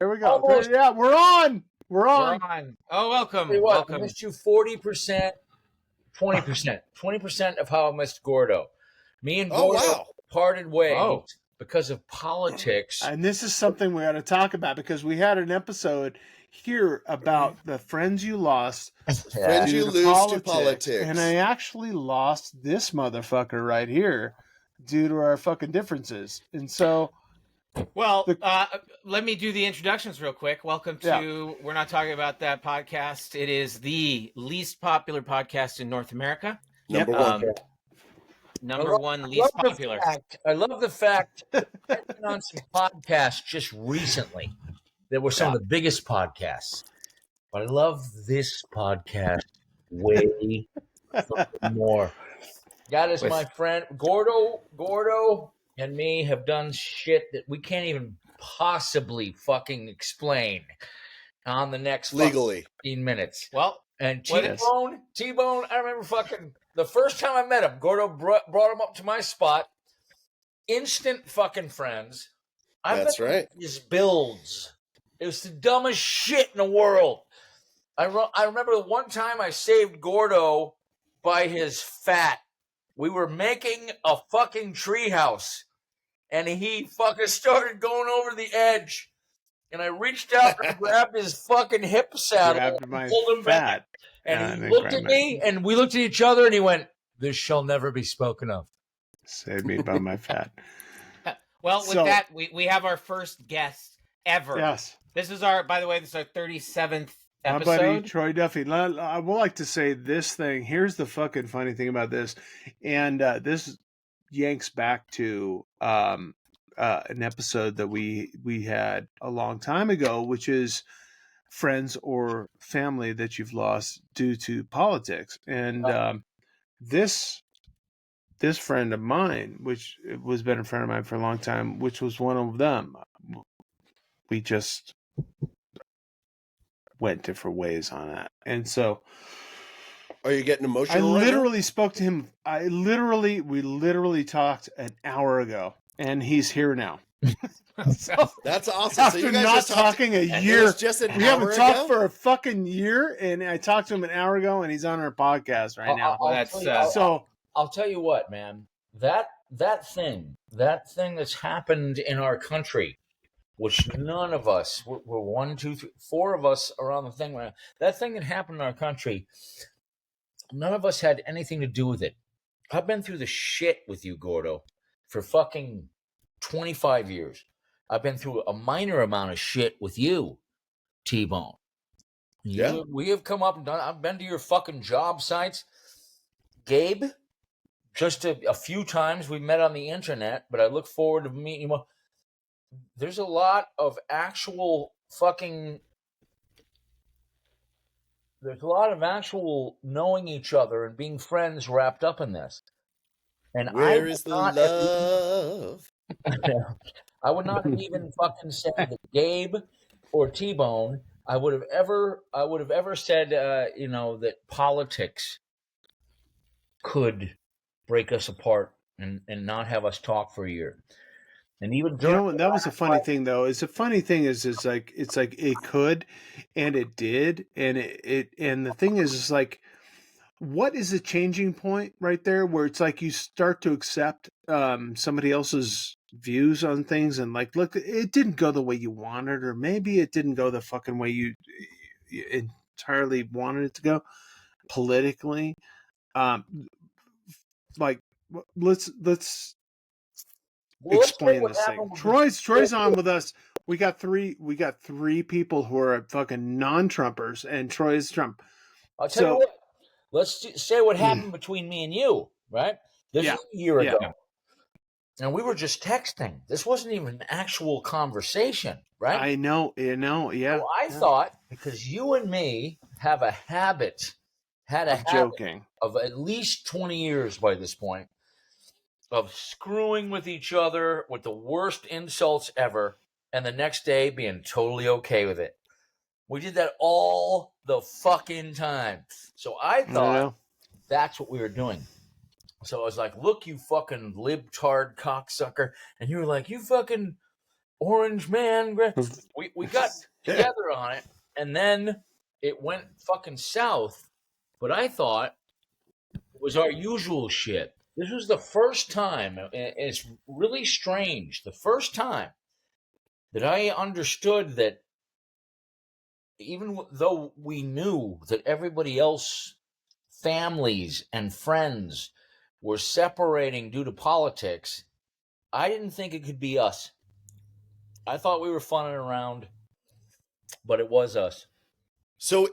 Here we go. Almost. Yeah, we're on. We're on. We're on. Oh, welcome. Tell you what, I Welcome. missed you 40%, 20%. 20% of how I missed Gordo. Me and Gordo parted ways because of politics. And this is something we ought to talk about because we had an episode here about the friends you lost. Friends you lose to politics. And I actually lost this motherfucker right here due to our fucking differences. And so... Well, let me do the introductions real quick. Welcome to We're Not Talking About That podcast. It is the least popular podcast in North America. Number one. Number one least popular. I love the fact that I've been on some podcasts just recently that were some of the biggest podcasts. But I love this podcast way more. That is my friend. Gordo and me have done shit that we can't even possibly fucking explain on the next legally 15 minutes. Well, and T-Bone, I remember fucking the first time I met him, Gordo brought him up to my spot. Instant fucking friends. That's right. His builds. It was the dumbest shit in the world. I remember the one time I saved Gordo by his fat. We were making a fucking treehouse, and he fucking started going over the edge. And I reached out and grabbed his fucking hip saddle and pulled him back. And he looked at me, and we looked at each other, and he went, "This shall never be spoken of." Save me by my fat. Well, with that, we have our first guest ever. Yes. This is our 37th episode. My buddy Troy Duffy. I would like to say this thing. Here's the fucking funny thing about this, and this yanks back to an episode that we had a long time ago, which is friends or family that you've lost due to politics. And this friend of mine, which was been a friend of mine for a long time, which was one of them, we just went different ways on that. And so are you getting emotional? I literally spoke to him. We literally talked an hour ago, and he's here now. That's awesome. After so you guys not just talking a year, we haven't talked ago? for a fucking year, and I talked to him an hour ago, and he's on our podcast right now. I'll tell you what, man. That thing that's happened in our country, which none of us were 1, 2, 3, 4 of us are on the thing right now. That thing that happened in our country, none of us had anything to do with it. I've been through the shit with you, Gordo, for fucking 25 years. I've been through a minor amount of shit with you, T-Bone. Yeah. We have come up and done. I've been to your fucking job sites. Gabe, just a few times we met on the internet, but I look forward to meeting you. There's a lot of actual knowing each other and being friends wrapped up in this. And where is the love? I would not have even fucking said that Gabe or T-Bone. I would have ever said, that politics could break us apart and not have us talk for a year. And even that was a funny thing, though. It's a funny thing it's like it could, and it did, and and the thing is like, what is a changing point right there where it's like you start to accept somebody else's views on things, and like, look, it didn't go the way you wanted, or maybe it didn't go the fucking way you entirely wanted it to go politically. Like, let's explain this thing. Troy's on with us. We got three people who are fucking non-Trumpers, and Troy's Trump. I'll tell you what. Let's say what happened between me and you, right? This is a year ago. And we were just texting. This wasn't even an actual conversation, right? I know, yeah. So I thought, because you and me have a habit, joking of at least 20 years by this point, of screwing with each other with the worst insults ever, and the next day being totally okay with it. We did that all the fucking time. So I thought that's what we were doing. So I was like, look, you fucking libtard cocksucker. And you were like, you fucking Orange Man. We got together on it, and then it went fucking south. But I thought it was our usual shit. This was the first time, and it's really strange, the first time that I understood that even though we knew that everybody else, families and friends, were separating due to politics, I didn't think it could be us. I thought we were funning around, but it was us. So,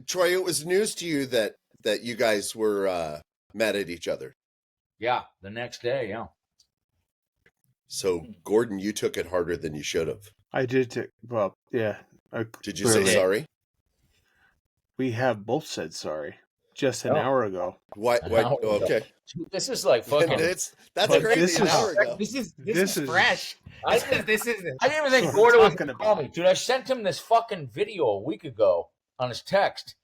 Troy, it was news to you that you guys were mad at each other. Yeah, the next day, yeah. So, Gordon, you took it harder than you should have. I did. Well, yeah. Did you say sorry? We have both said sorry just an hour ago. Why? Okay. This is like fucking. That's crazy. An hour ago. This is fresh. I didn't even think Gordon was going to call me, dude. I sent him this fucking video a week ago on his text,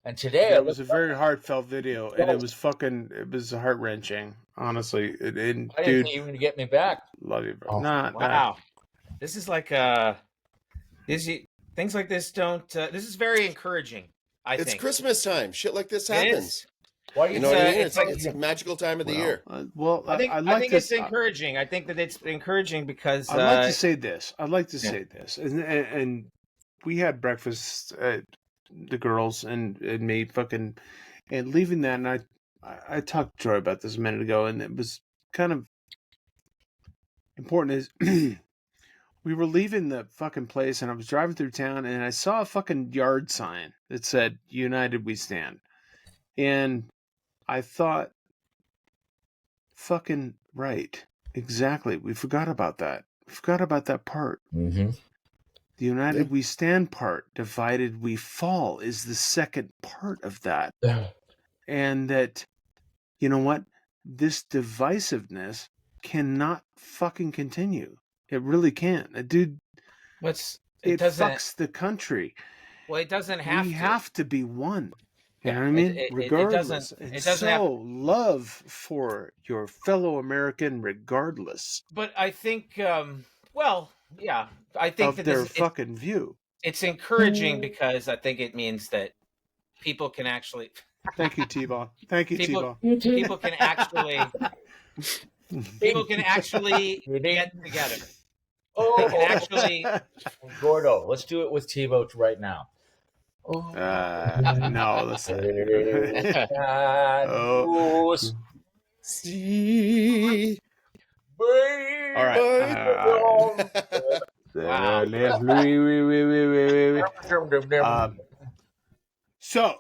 and today it was a very heartfelt video, and it was heart wrenching. Honestly, I didn't even get me back. Love you, bro. Oh, wow. This is like things like this don't. This is very encouraging. I think it's Christmas time. Shit like this happens. Why do you know what I mean? It's a magical time of the year. I think it's encouraging. I think that it's encouraging because I'd like to say this. And we had breakfast, the girls and me, fucking, and leaving that. And I talked to Troy about this a minute ago, and it was kind of important. Is we were leaving the fucking place, and I was driving through town, and I saw a fucking yard sign that said "United We Stand," and I thought, fucking right. Exactly. We forgot about that. We forgot about that part. Mm-hmm. The United We Stand part, divided we fall, is the second part of that. And that, you know what? This divisiveness cannot fucking continue. It really can't. Dude, it fucks the country. Well, it doesn't have to. We have to be one. You know what I mean? Regardless. It doesn't have love for your fellow American regardless. But I think, I think of their fucking view. It's encouraging because I think it means that people can actually... Thank you, T-Ball. Thank you, T-Ball. People can actually... People can actually get together. Gordo, let's do it with T-Bo right now. No, listen. See. All right. So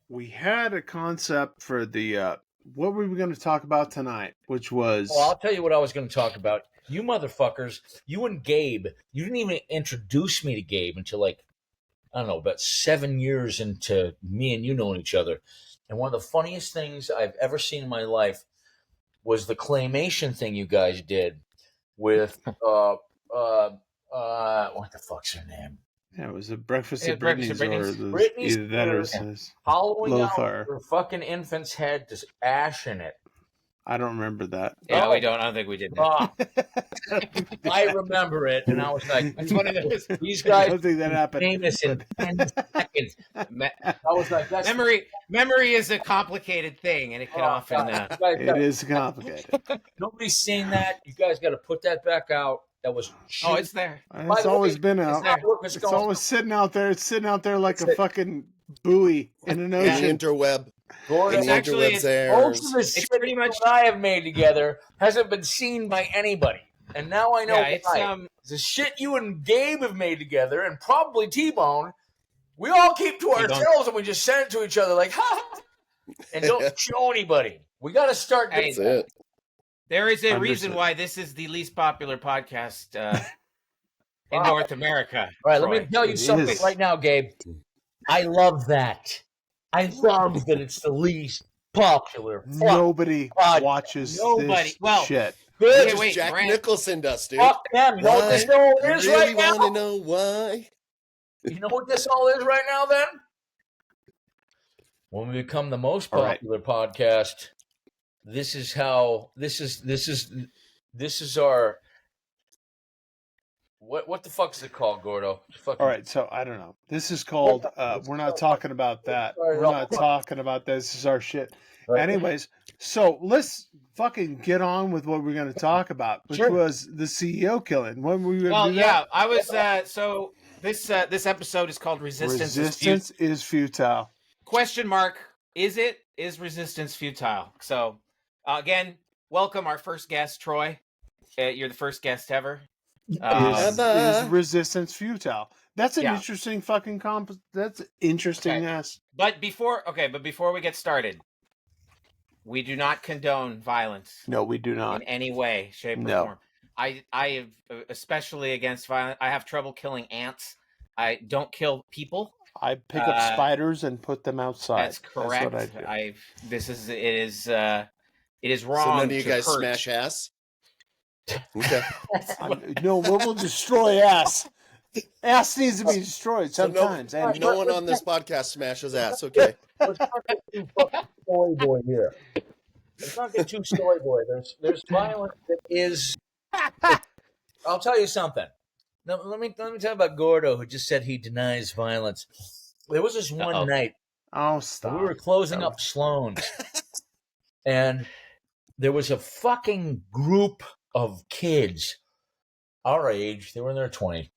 we had a concept for the what were we going to talk about tonight, which was... Well, I'll tell you what I was going to talk about. You motherfuckers, you and Gabe, you didn't even introduce me to Gabe until like, I don't know, about 7 years into me and you knowing each other. And one of the funniest things I've ever seen in my life was the claymation thing you guys did with, what the fuck's her name? Yeah, it was a Breakfast at Brittany's. Brittany's either that or hollowing out her fucking infant's head, just ash in it. I don't remember that. Yeah, we don't. I don't think we did that. I remember it, and I was like, "It's one of those." These guys I don't think that happened. Famous in 10 seconds. I was like, "That's memory is a complicated thing, and it can often. It is complicated. Nobody's seen that. You guys got to put that back out. That was. Oh, it's there. It's always been out. It's always sitting out there. It's sitting out there like a fucking buoy in an ocean. The interweb. Gordon, most of the shit pretty much I have made together hasn't been seen by anybody, and now I know why. The shit you and Gabe have made together, and probably T-Bone, we all keep to ourselves, and we just send it to each other like, ha, and don't show anybody. We got to start. That's it. There is a reason why this is the least popular podcast in North America. All right, let me tell you something right now, Gabe. I love that. I love that it's the least popular. Nobody watches this shit. Good. Wait, Jack Nicholson does, dude. Fuck them. You know what this all is right now? You really want to know why? You know what this all is right now, then? When we become the most popular podcast, this is how this is our What the fuck's it called, Gordo? All right, so I don't know. This is called. We're not talking about that. We're not talking about that. This is our shit. Anyways, so let's fucking get on with what we're going to talk about, which was the CEO killing. When were we going to do that? Yeah, I was. So this episode is called Resistance is futile. Question mark. Is resistance futile? So again, welcome our first guest, Troy. You're the first guest ever. Is resistance futile? That's an interesting fucking That's interesting ass. But before we get started, we do not condone violence. No, we do not in any way, shape, or form. I have especially against violence. I have trouble killing ants. I don't kill people. I pick up spiders and put them outside. That's correct. That's what I do. It is wrong. So none of you to guys hurt. smash ass? Okay. No, what will destroy ass? Ass needs to be destroyed sometimes. So no one on this podcast smashes ass. Okay. Let's not get too fucking story boy here. Let's not get too story boy. There's violence that is. I'll tell you something. Now, let me tell you about Gordo, who just said he denies violence. There was this one night. Oh, stop! We were closing up Sloan's, and there was a fucking group of kids our age. They were in their 20s.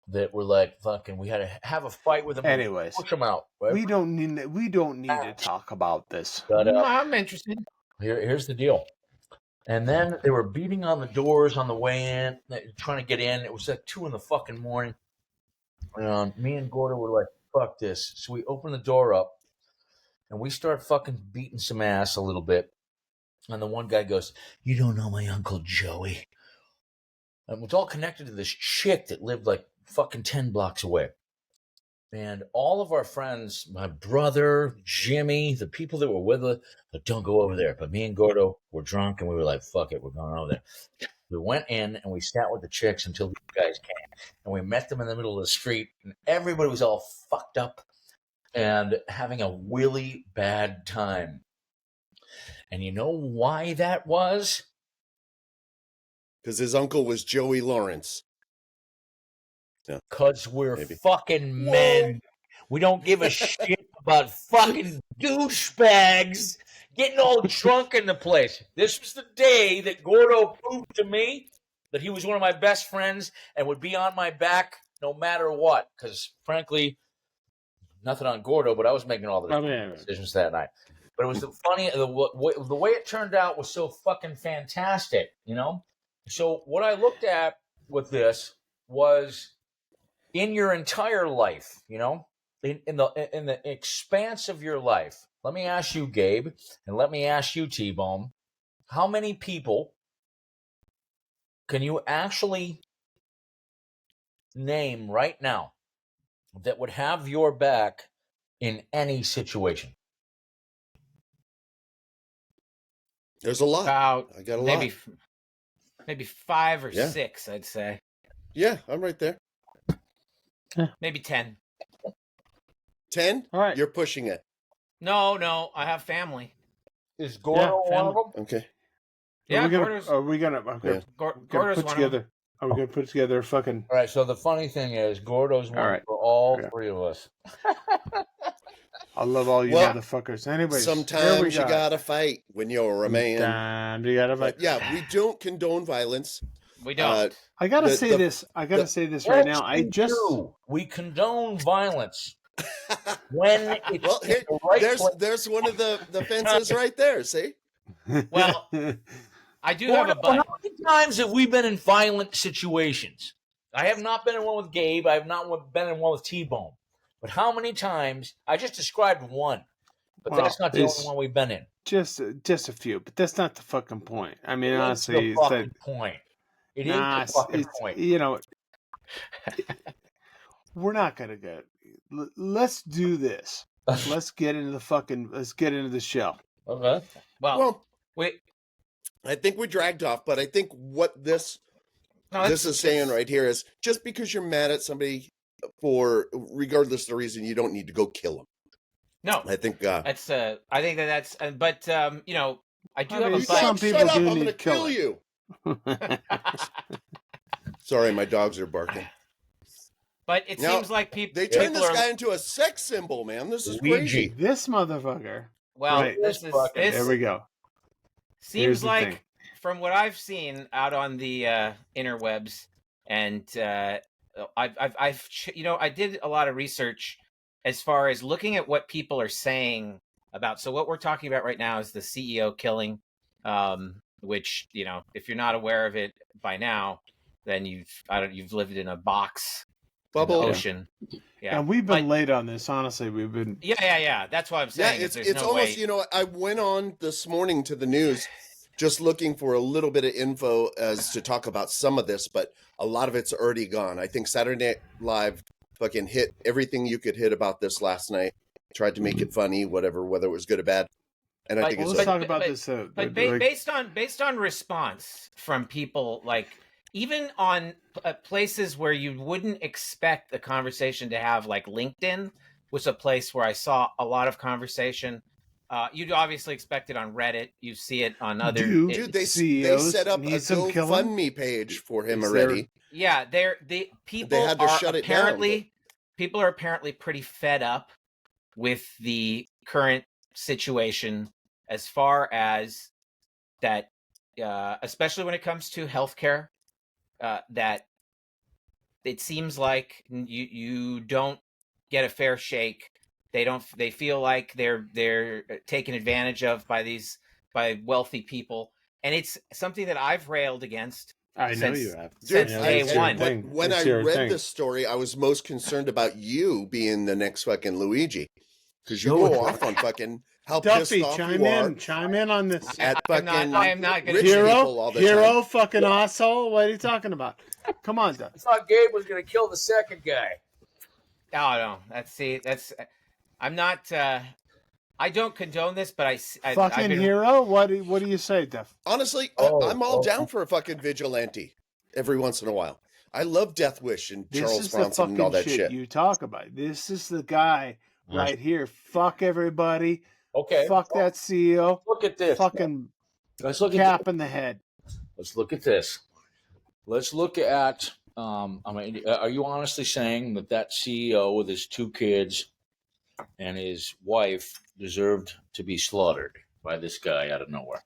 That were like fucking. We had to have a fight with them. Anyways, push them out. Right? We don't need to talk about this. But, I'm interested. Here's the deal. And then they were beating on the doors on the way in, trying to get in. It was like 2 a.m. Me and Gordo were like, "Fuck this!" So we open the door up, and we start fucking beating some ass a little bit. And the one guy goes, "You don't know my Uncle Joey." And it's all connected to this chick that lived like fucking 10 blocks away. And all of our friends, my brother, Jimmy, the people that were with us, like, don't go over there. But me and Gordo were drunk, and we were like, fuck it, we're going over there. We went in, and we sat with the chicks until these guys came. And we met them in the middle of the street, and everybody was all fucked up and having a really bad time. And you know why that was? Because his uncle was Joey Lawrence. Because we're fucking men. We don't give a shit about fucking douchebags getting all drunk in the place. This was the day that Gordo proved to me that he was one of my best friends and would be on my back no matter what. Because, frankly, nothing on Gordo, but I was making all the decisions that night. But it was the way it turned out was so fucking fantastic, you know? So what I looked at with this was in your entire life, you know, in the expanse of your life. Let me ask you, Gabe, and let me ask you, T-Bone, how many people can you actually name right now that would have your back in any situation? There's a lot. I got a lot. Maybe 5 or 6, I'd say. Yeah, I'm right there. Maybe 10. 10? All right. You're pushing it. No, I have family. Is Gordo one of them? Okay. Yeah, Are we gonna put together? Are we gonna put together a fucking? All right. So the funny thing is, Gordo's one for all 3 of us. I love all you motherfuckers. Anyways, sometimes you gotta fight when you're a man. Sometimes you gotta fight. Yeah, we don't condone violence. We don't. I gotta say this right now. We condone violence when it's there's one of the fences right there. See? Well, I do have a but. How many times have we been in violent situations? I have not been in one with Gabe. I have not been in one with T-Bone. But how many times? I just described one, but that's not the only one we've been in. Just a few, but that's not the fucking point. I mean, honestly, it's the fucking point. It is the fucking point. You know, we're not gonna get. Let's do this. Let's get into the show. Okay. Well, wait. I think we dragged off, but I think what this is saying right here is just because you're mad at somebody for regardless of the reason, you don't need to go kill them. No, I think that's. I think that's. But you know, I do have a. Some people shut up! do I'm need going to kill you. Sorry, my dogs are barking. But it seems like they turned this guy into a sex symbol, man. This is crazy. This motherfucker. Well, right. this there we go. Seems like, from what I've seen out on the interwebs, and I've I did a lot of research as far as looking at what people are saying about. So what we're talking about right now is the CEO killing, which, if you're not aware of it by now, then you've lived in a box bubble in the ocean. Yeah, and we've been late on this. Honestly, we've been. Yeah. That's what I'm saying. Yeah, it's almost. I went on this morning to the news, just looking for a little bit of info as to talk about some of this, but a lot of it's already gone. I think Saturday Night Live fucking hit everything you could hit about this last night. Tried to make it funny, whether it was good or bad. And I think let's talk about this. But based on response from people, like even on places where you wouldn't expect a conversation to have, like LinkedIn was a place where I saw a lot of conversation. You'd obviously expect it on Reddit. You see it on other. They set up a GoFundMe page for him already. Yeah, they had to shut it down. People are apparently pretty fed up with the current situation as far as that, especially when it comes to healthcare, that it seems like you don't get a fair shake. They feel like they're taken advantage of by wealthy people. And it's something that I've railed against. I know you have. Since day one. When I read this story, I was most concerned about you being the next fucking Luigi. Because you go off on fucking how Duffy, pissed off you are. chime in on this. At fucking I am not rich people all the time. Fucking asshole. What are you talking about? Come on, Duffy. I thought Gabe was going to kill the second guy. Oh, no. I'm not. I don't condone this, but fucking hero. What do you say, Duff? Honestly, I'm all down for a fucking vigilante every once in a while. I love Death Wish and Charles Bronson and all that shit. You talk about. This is the guy right here. Fuck everybody. Okay. Fuck that CEO. Look at this. Fucking let's look cap in the head. Let's look at this. Let's look at. Are you honestly saying that CEO with his 2 kids and his wife deserved to be slaughtered by this guy out of nowhere?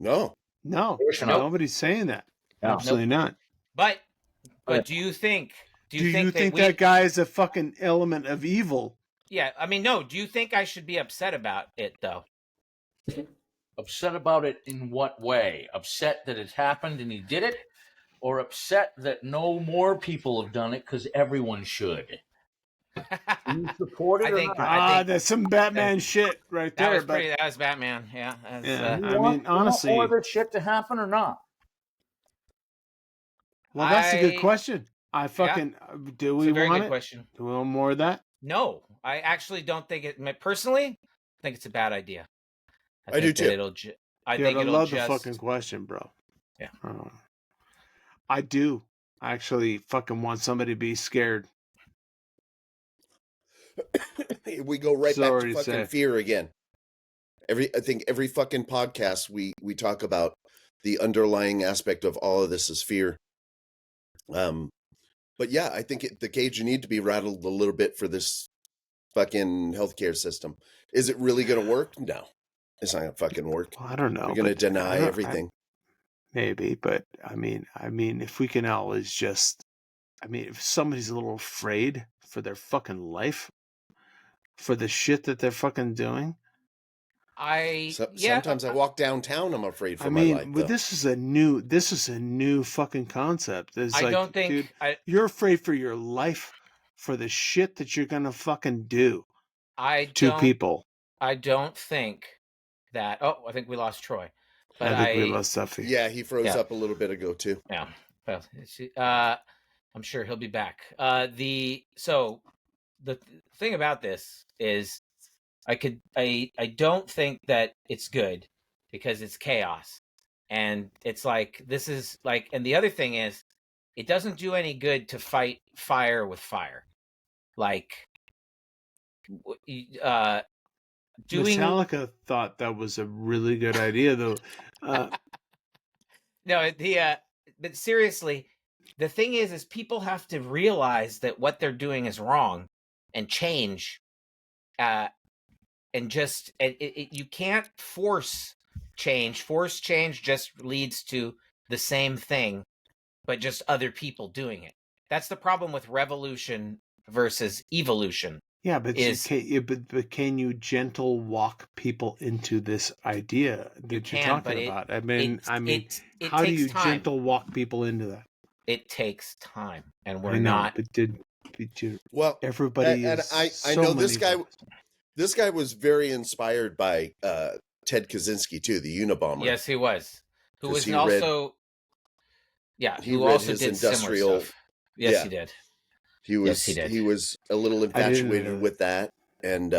No. Nobody's saying that. No. Absolutely not. But do you think? Do you think that guy is a fucking element of evil? Yeah, I mean, no. Do you think I should be upset about it, though? Upset about it in what way? Upset that it happened and he did it? Or upset that no more people have done it because everyone should? Do you support it? I think that's some Batman shit right there. That was Batman, yeah. Honestly. You want more of this shit to happen or not? Well, that's a good question. Do we want it? Question. Do we want more of that? No, I actually don't think it. Personally, I think it's a bad idea. I do too. I love the fucking question, bro. Yeah. I do. I actually fucking want somebody to be scared. We go right back to fucking fear again. I think every fucking podcast we talk about the underlying aspect of all of this is fear. But yeah, I think the cage need to be rattled a little bit for this fucking healthcare system. Is it really going to work? No, it's not going to fucking work. Well, I don't know. We're going to deny everything. Maybe, but I mean, if we can always just, if somebody's a little afraid for their fucking life, for the shit that they're fucking doing. Sometimes I walk downtown, I'm afraid for my life. But this is a new fucking concept. I don't think, dude, you're afraid for your life for the shit that you're gonna fucking do to people. I don't think that. Oh, I think we lost Troy. But I think we lost Duffy. Yeah, he froze up a little bit ago too. Yeah, well, I'm sure he'll be back. The thing about this is, I don't think that it's good because it's chaos, and it's like this is like, and the other thing is, it doesn't do any good to fight fire with fire, like. Metallica thought that was a really good idea, though. No, but seriously, the thing is people have to realize that what they're doing is wrong and change. And just you can't force change. Force change just leads to the same thing, but just other people doing it. That's the problem with revolution versus evolution. Yeah, but can you gentle walk people into this idea that you're talking about? I mean, how do you gentle walk people into that? It takes time, and we're I know, not. But did you? Well, everybody and is. I know this guy. This guy was very inspired by Ted Kaczynski too, the Unabomber. Yes, he was. Who was also. Who also did industrial stuff. Yes, he did. He was a little infatuated with that, and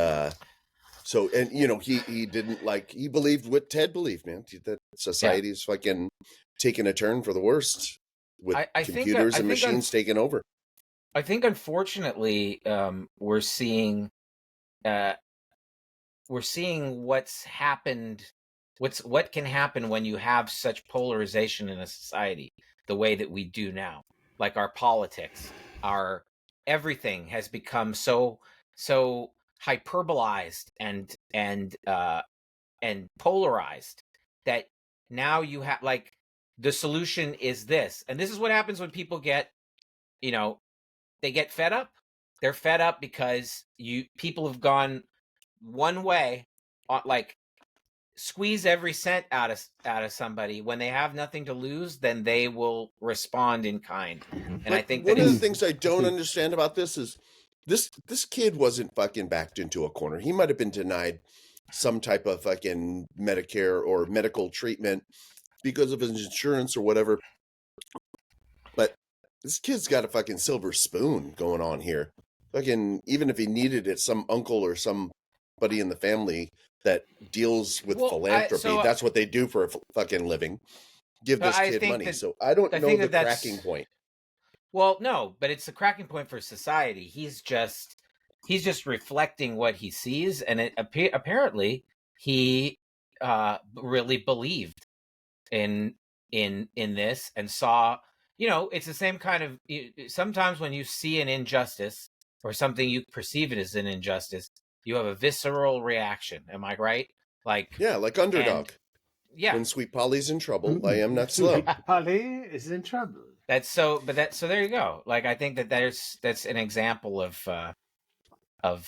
he didn't like. He believed what Ted believed, man. That society's fucking taking a turn for the worst with computers and machines taking over. I think, unfortunately, we're seeing what's happened. What can happen when you have such polarization in a society the way that we do now, like our politics, our everything has become so hyperbolized and polarized that now you have like the solution is this, and this is what happens when people get, they get fed up. They're fed up because people have gone one way, like squeeze every cent out of somebody. When they have nothing to lose, then they will respond in kind. And I think one of the things I don't understand about this is this kid wasn't fucking backed into a corner. He might have been denied some type of fucking Medicare or medical treatment because of his insurance or whatever. But this kid's got a fucking silver spoon going on here. Fucking, even if he needed it, some uncle or somebody in the family that deals with philanthropy, that's what they do for a fucking living. Give this kid money. So I don't know the cracking point. Well, no, but it's the cracking point for society. He's just reflecting what he sees, and apparently he really believed in this and saw. It's the same kind of. Sometimes when you see an injustice or something you perceive it as an injustice, you have a visceral reaction. Am I right? Like Underdog. When Sweet Polly's in trouble, I am not slow. Sweet Polly is in trouble. So there you go. Like, I think that's an example of. All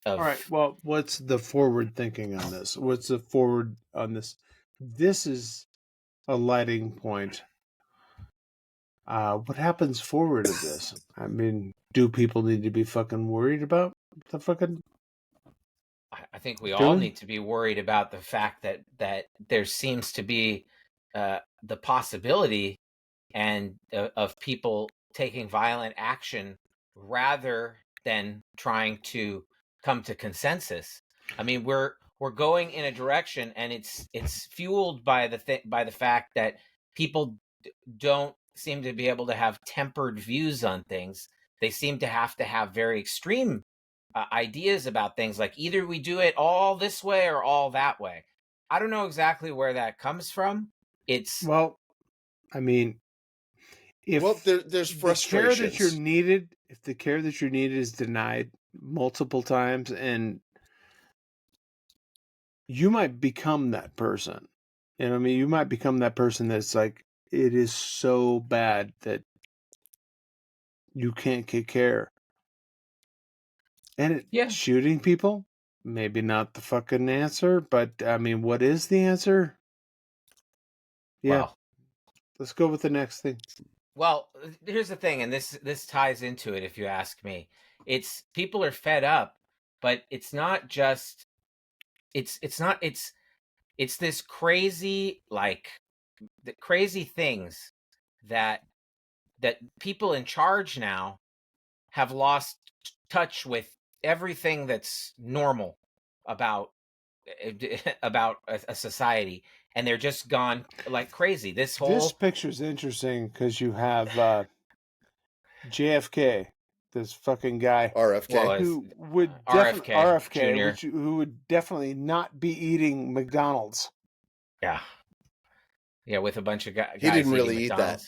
right. Well, what's the forward thinking on this? What's the forward on this? This is a lighting point. What happens forward of this? I mean, do people need to be fucking worried about the fucking? I think we all need to be worried about the fact that there seems to be the possibility of people taking violent action rather than trying to come to consensus. I mean, we're going in a direction, and it's fueled by the fact that people don't seem to be able to have tempered views on things. They seem to have very extreme ideas about things, like either we do it all this way or all that way. I don't know exactly where that comes from. There's frustrations. If the care that you're needed is denied multiple times, and you might become that person. You might become that person that's like, it is so bad that you can't get care. And shooting people, maybe not the fucking answer, but what is the answer? Yeah. Well, let's go with the next thing. Well, here's the thing, and this ties into it, if you ask me. It's people are fed up, but it's not just it's this crazy, like, the crazy things that people in charge now have lost touch with everything that's normal about a society, and they're just gone like crazy. This picture's interesting because you have JFK, this fucking guy, RFK, who would RFK, who would definitely not be eating McDonald's. Yeah, with a bunch of guys. He didn't really eat that.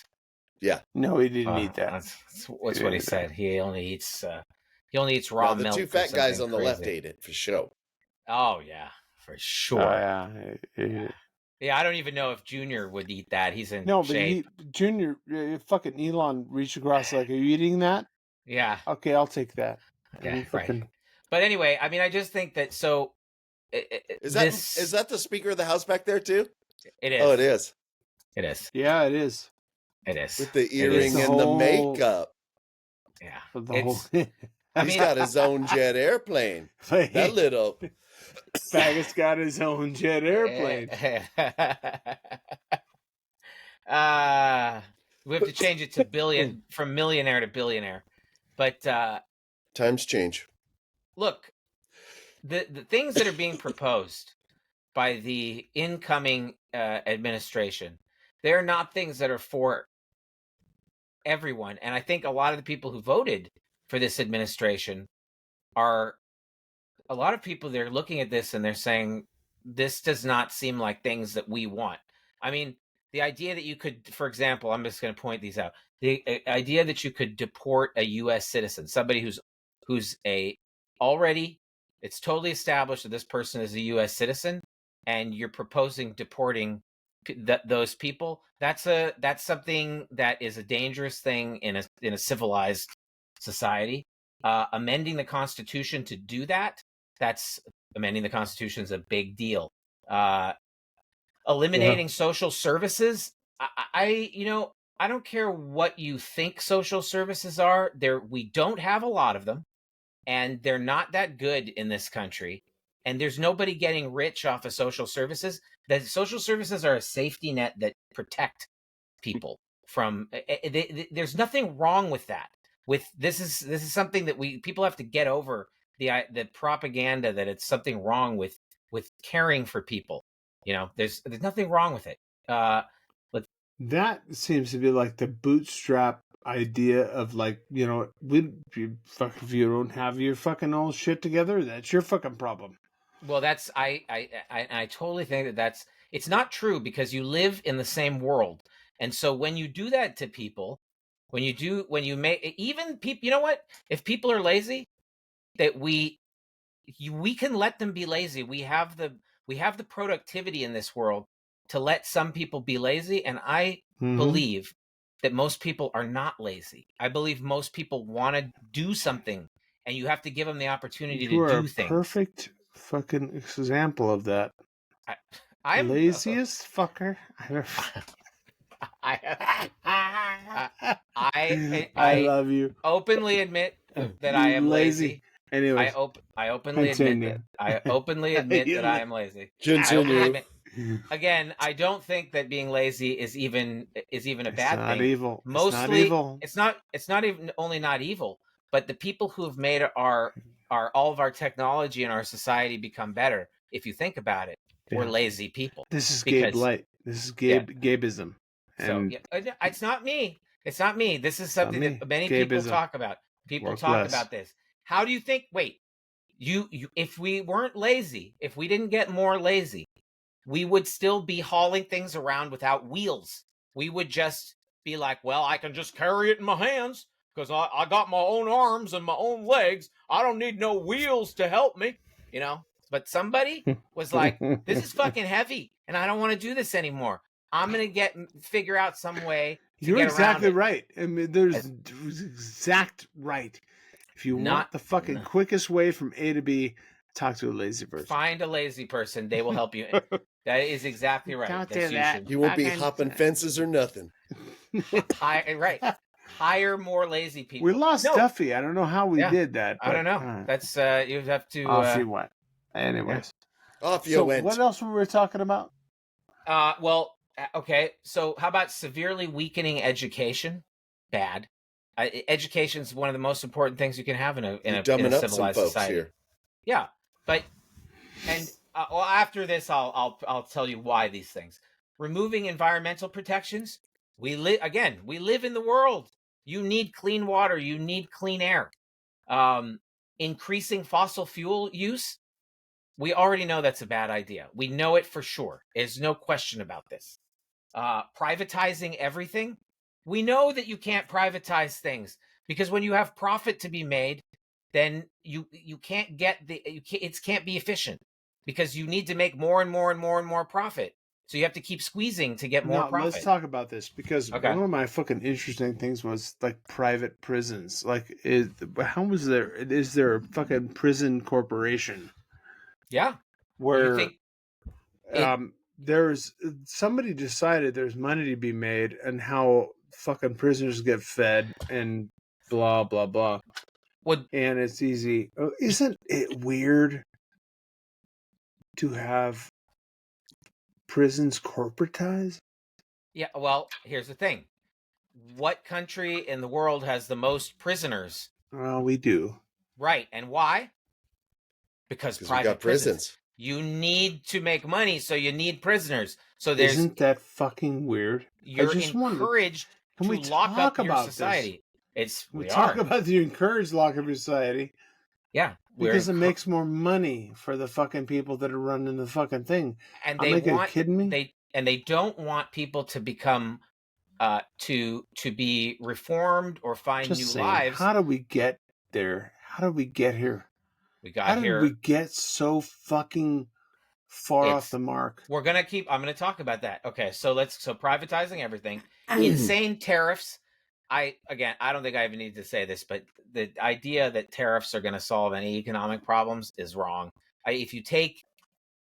Yeah. No, he didn't eat that. That's what he said. He only eats raw the milk. two fat guys on the crazy. left ate it for sure. Oh yeah, for sure. Yeah. Yeah, I don't even know if Junior would eat that. He's in No, but shape. Junior, fucking Elon reached across like, are you eating that? Yeah. Okay, I'll take that. Yeah, fucking... right. But anyway, I mean, I just think that Is that the Speaker of the House back there too? It is. Oh, it is. It is. Yeah, it is. It is. With the earring and the makeup. Yeah. He's got his own jet airplane. That little faggot's got his own jet airplane. We have to change it to from millionaire to billionaire. But times change. Look, the things that are being proposed by the incoming administration, they're not things that are for everyone. And I think a lot of the people who voted for this administration are a lot of people. They're looking at this and they're saying, this does not seem like things that we want. I mean, the idea that you could, for example, I'm just going to point these out. The idea that you could deport a U.S. citizen, somebody who's already, it's totally established that this person is a U.S. citizen, and you're proposing deporting those people. That's something that is a dangerous thing in a civilized society. Amending the Constitution to do that's amending the Constitution is a big deal. Eliminating social services. I don't care what you think social services are. We don't have a lot of them, and they're not that good in this country. And there's nobody getting rich off of social services. The social services are a safety net that protect people from. There's nothing wrong with that. This is something that people have to get over, the propaganda that it's something wrong with caring for people. There's nothing wrong with it. That seems to be like the bootstrap idea of like, if you don't have your fucking old shit together, that's your fucking problem. Well, that's I totally think that's it's not true, because you live in the same world, and so when you do that to people, when you make even people, you know what? If people are lazy, that we can let them be lazy. We have the productivity in this world to let some people be lazy, and I believe that most people are not lazy. I believe most people want to do something, and you have to give them the opportunity to do things. Perfect fucking example of that. I'm laziest fucker. I love you. Openly admit that I am lazy. Anyway, I openly admit that I am lazy. Again, I don't think that being lazy is even a bad thing. Evil. Mostly, it's not even only not evil, but the people who have made all of our technology and our society become better. If you think about it, we're lazy people. This is Gabe Light. This is Gabeism. So it's not me. It's not me. This is something that many people talk about. People talk about this. How do you think? Wait, you if we weren't lazy, if we didn't get more lazy, we would still be hauling things around without wheels. We would just be like, well, I can just carry it in my hands because I got my own arms and my own legs. I don't need no wheels to help me, But somebody was like, this is fucking heavy, and I don't want to do this anymore. I'm going to figure out some way to You're get exactly around it. right. I mean, there's exact right. If you want the fucking quickest way from A to B, talk to a lazy person. Find a lazy person. They will help you. That is exactly right. Don't do that. You won't be hopping fences or nothing. Right. Hire more lazy people. We lost Duffy. I don't know how we did that. I don't know. That's you have to. Off you went. Anyways. Off you went. What else were we talking about? Okay. So how about severely weakening education? Bad. Education is one of the most important things you can have in a civilized society. Here. Yeah, but after this, I'll tell you why these things. Removing environmental protections. We live in the world. You need clean water. You need clean air. Increasing fossil fuel use. We already know that's a bad idea. We know it for sure. There's no question about this. Privatizing everything. We know that you can't privatize things because when you have profit to be made, then you can't get it can't be efficient because you need to make more and more and more and more profit. So you have to keep squeezing to get more profit. Let's talk about this because one of my fucking interesting things was like private prisons. Like, is there a fucking prison corporation? Yeah, where there's somebody decided there's money to be made and how fucking prisoners get fed and blah blah blah. And it's easy. Isn't it weird to have prisons corporatized? Yeah, well, here's the thing. What country in the world has the most prisoners? Well, we do. Right. And why? Because private we got prisons. You need to make money, so you need prisoners. So isn't that fucking weird? You're encouraged to lock up your society. We talk about the encouraged lock up your society. Yeah. Because it makes more money for the fucking people that are running the fucking thing. And kidding me? They don't want people to become to be reformed or find new lives. How do we get there? How did we get here? How did we get so fucking far off the mark? I'm gonna talk about that. Okay, so privatizing everything, insane tariffs. I don't think I even need to say this, but the idea that tariffs are going to solve any economic problems is wrong. If you take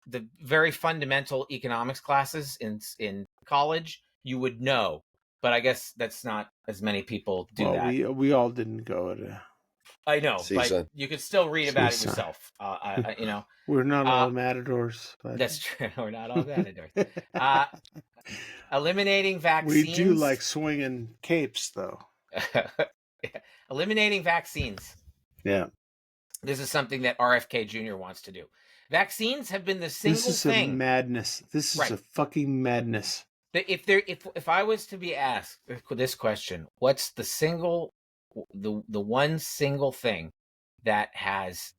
the very fundamental economics classes in college, you would know. But I guess that's not as many people do that. We all didn't go to. I know, but you could still read about it yourself. We're not all matadors. But... That's true. We're not all matadors. Eliminating vaccines. We do like swinging capes, though. Eliminating vaccines. Yeah. This is something that RFK Jr. wants to do. Vaccines have been the single thing. This is a madness. This is a fucking madness. If I was to be asked this question, what's the one single thing that has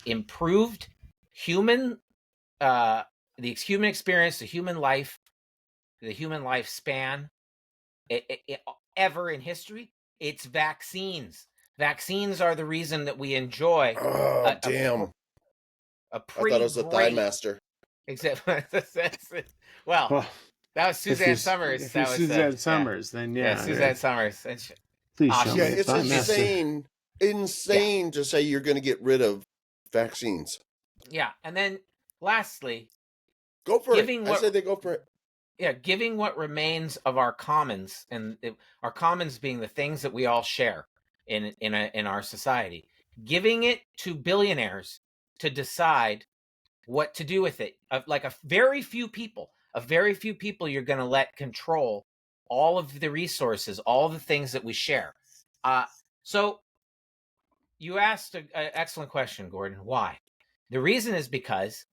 improved human human experience, the human life, the human lifespan ever in history? It's vaccines. Vaccines are the reason that we enjoy. Oh, damn. I thought it was a Thigh Master. Except, well, that was Suzanne Summers. If it's Suzanne Summers, then yeah. Suzanne Summers. Please show me. It's insane to say you're going to get rid of vaccines. Yeah, and then lastly, go for it. I said they go for it. Yeah, giving what remains of our commons, and our commons being the things that we all share in our society, giving it to billionaires to decide what to do with it. Like a very few people you're going to let control all of the resources, all the things that we share. So you asked an excellent question, Gordon. Why? The reason is because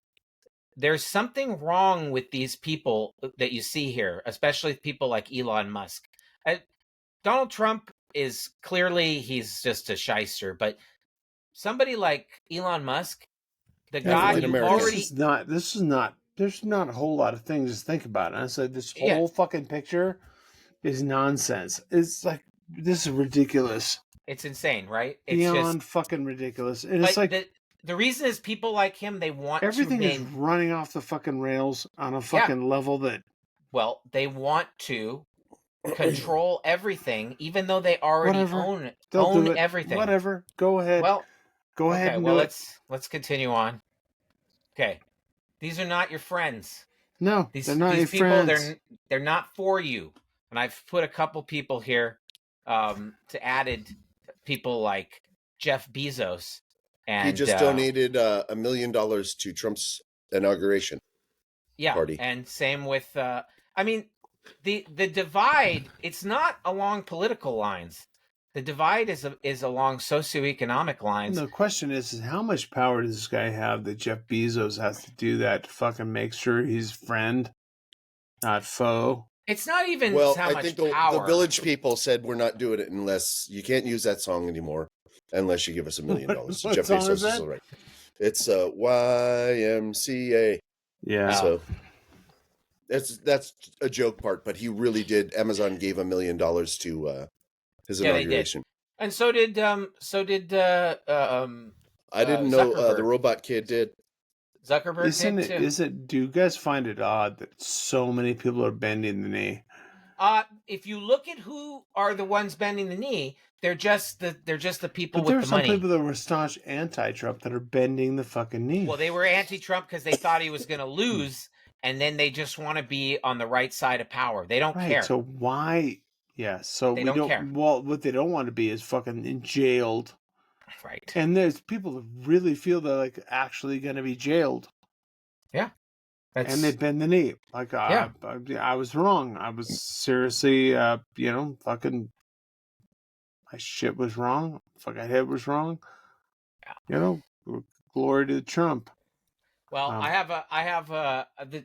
there's something wrong with these people that you see here, especially people like Elon Musk. Donald Trump is clearly, he's just a shyster, but somebody like Elon Musk, the guy you already... This is not, there's not a whole lot of things to think about. And I said, this whole fucking picture is nonsense. It's like, this is ridiculous. It's insane, right? It's beyond fucking ridiculous. And it's like... The reason is people like him, they want everything is running off the fucking rails on a fucking level that... Well, they want to control everything, even though they already own everything. Whatever. Go ahead. Well, go ahead and do it. Let's continue on. Okay. These are not your friends. No, they're not your friends. They're not for you. And I've put a couple people here to added people like Jeff Bezos. And he just donated $1 million to Trump's inauguration party. And same with, the divide, it's not along political lines. The divide is along socioeconomic lines. The question is how much power does this guy have that Jeff Bezos has to do that to fucking make sure he's friend, not foe? It's not even I think the Village people said we're not doing it unless you can't use that song anymore. Unless you give us $1 million. Jeff Bezos is right. It's YMCA. Yeah. So That's a joke part, but he really did. Amazon gave $1 million to his inauguration. And so did I didn't know the robot kid did. Zuckerberg did too. Do you guys find it odd that so many people are bending the knee? If you look at who are the ones bending the knee, they're just the people with the money. But there are some people that were staunch anti-Trump that are bending the fucking knee. Well, they were anti-Trump because they thought he was going to lose, and then they just want to be on the right side of power. They don't care. So why? Yeah. So they don't care. Well, what they don't want to be is fucking jailed. Right. And there's people that really feel they're like actually going to be jailed. Yeah. And they bend the knee. Like, I was wrong. I was seriously, fucking, my shit was wrong. Fucking head was wrong. Yeah. Glory to Trump. Well,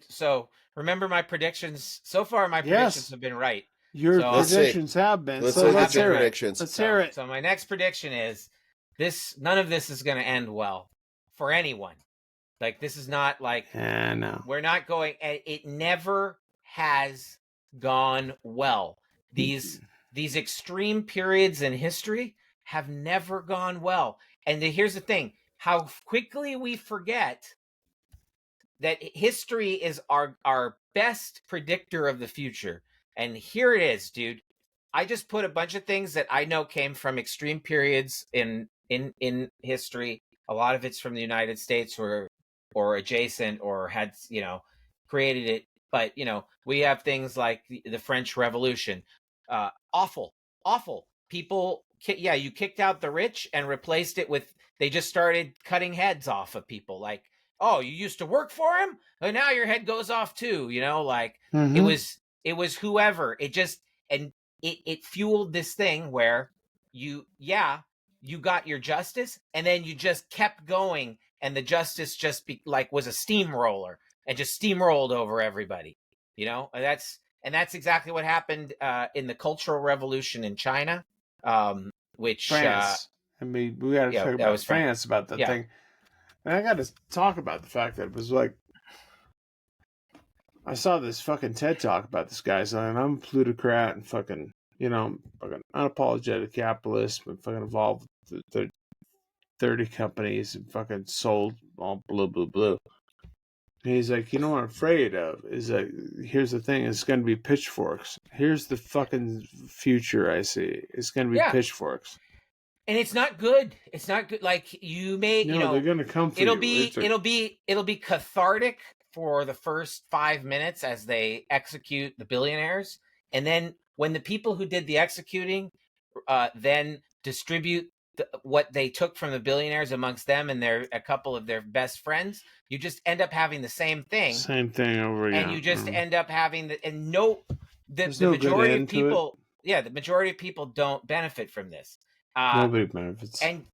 so remember my predictions. So far, my predictions have been right. Your predictions have been. Let's look at your predictions. Let's hear it. So my next prediction is none of this is going to end well for anyone. Like, this is not like, no. We're not going, it never has gone well. These extreme periods in history have never gone well. And here's the thing, how quickly we forget that history is our best predictor of the future. And here it is, dude. I just put a bunch of things that I know came from extreme periods in history. A lot of it's from the United States or adjacent or had, created it. But, we have things like the French Revolution. Awful. People, you kicked out the rich and replaced it with, they just started cutting heads off of people. Like, oh, you used to work for him? And now your head goes off too, Mm-hmm. It was whoever. It just, and it fueled this thing where you got your justice, and then you just kept going, and the justice just was a steamroller and just steamrolled over everybody. And that's exactly what happened in the Cultural Revolution in China, which France. We got to talk about France about that thing. And I got to talk about the fact that it was like, I saw this fucking TED Talk about this guy saying, I'm a plutocrat and fucking, fucking unapologetic capitalist, but fucking involved with 30 companies and fucking sold all blue. And he's like, what I'm afraid of is that, here's the thing, it's going to be pitchforks. Here's the fucking future I see. It's going to be pitchforks. And it's not good. It's not good. Like, you may, they're going to come for it'll be cathartic for the first 5 minutes as they execute the billionaires. And then when the people who did the executing then distribute what they took from the billionaires amongst them and a couple of their best friends, you just end up having the same thing. Same thing over again. And you just end up having the majority of people. Yeah, the majority of people don't benefit from this. Nobody benefits. And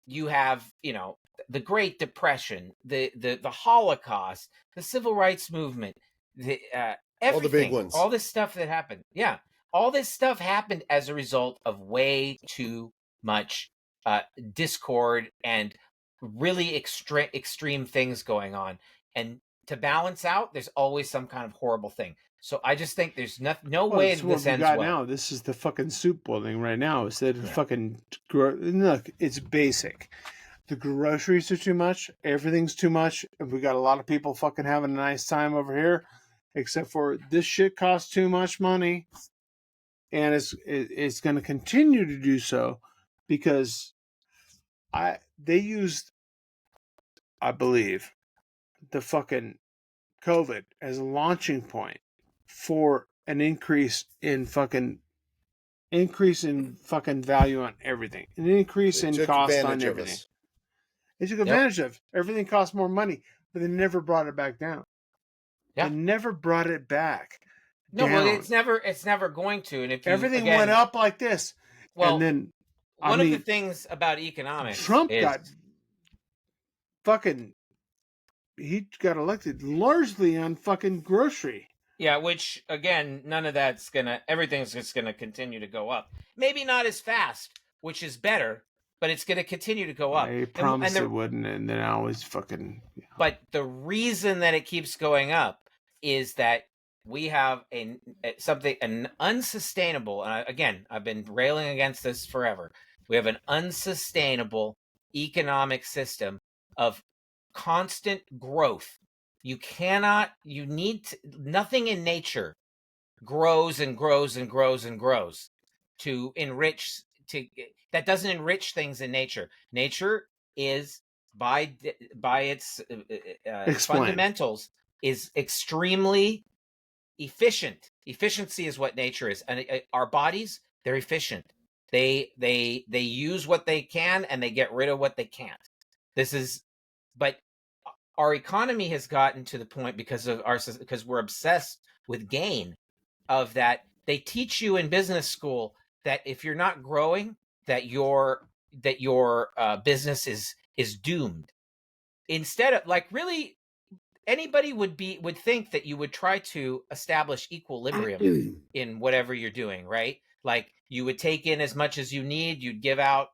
you have, the Great Depression, the Holocaust, the Civil Rights Movement, everything, all the big ones, all this stuff that happened. Yeah, all this stuff happened as a result of way too much discord and really extreme things going on. And to balance out, there's always some kind of horrible thing. So I just think there's no way this ends well. Now, this is the fucking soup boiling right now. Instead of fucking look, it's basic. The groceries are too much. Everything's too much. And we got a lot of people fucking having a nice time over here, except for this shit costs too much money, and it's going to continue to do so because they used, I believe, the fucking COVID as a launching point for an increase in fucking value on everything, an increase in cost on everything. They took advantage of everything. Costs more money, but they never brought it back down. They never brought it back. No, well, it's never going to. And if everything went up like this, and then one of the things about economics, Trump got fucking. He got elected largely on fucking grocery. Yeah, which, again, everything's just gonna continue to go up. Maybe not as fast, which is better, but it's gonna continue to go up. They promised it wouldn't, and then I always fucking... But the reason that it keeps going up is that we have an unsustainable, and again, I've been railing against this forever. We have an unsustainable economic system of constant growth. Nothing in nature grows and grows and grows and grows that doesn't enrich things in nature. Nature is by its fundamentals is extremely efficient. Efficiency is what nature is, and our bodies, they're efficient. They use what they can and they get rid of what they can't. But our economy has gotten to the point because we're obsessed with gain. Of that, they teach you in business school that if you're not growing, that your business is doomed. Instead of really, anybody would think that you would try to establish equilibrium in whatever you're doing, right? Like you would take in as much as you need, you'd give out,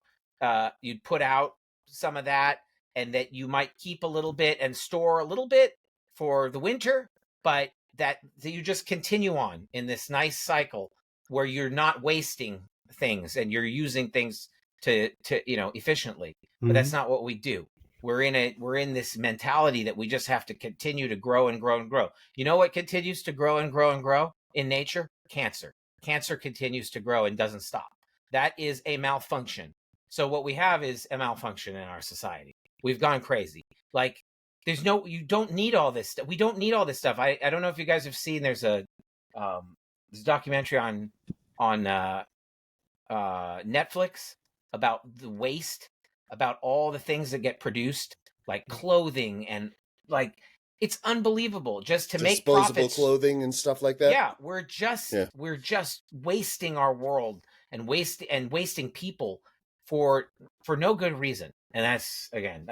you'd put out some of that, and that you might keep a little bit and store a little bit for the winter, but that you just continue on in this nice cycle where you're not wasting things and you're using things to efficiently. But that's not what we do. We're in this mentality that we just have to continue to grow and grow and grow. You know what continues to grow and grow and grow in nature? Cancer. Cancer continues to grow and doesn't stop. That is a malfunction. So what we have is a malfunction in our society. We've gone crazy. Like, you don't need all this stuff. We don't need all this stuff. I don't know if you guys have seen, there's a documentary on Netflix about the waste, about all the things that get produced, like clothing and like, it's unbelievable just to make profits. Disposable clothing and stuff like that. Yeah, we're just wasting our world and wasting people for no good reason. And that's, again,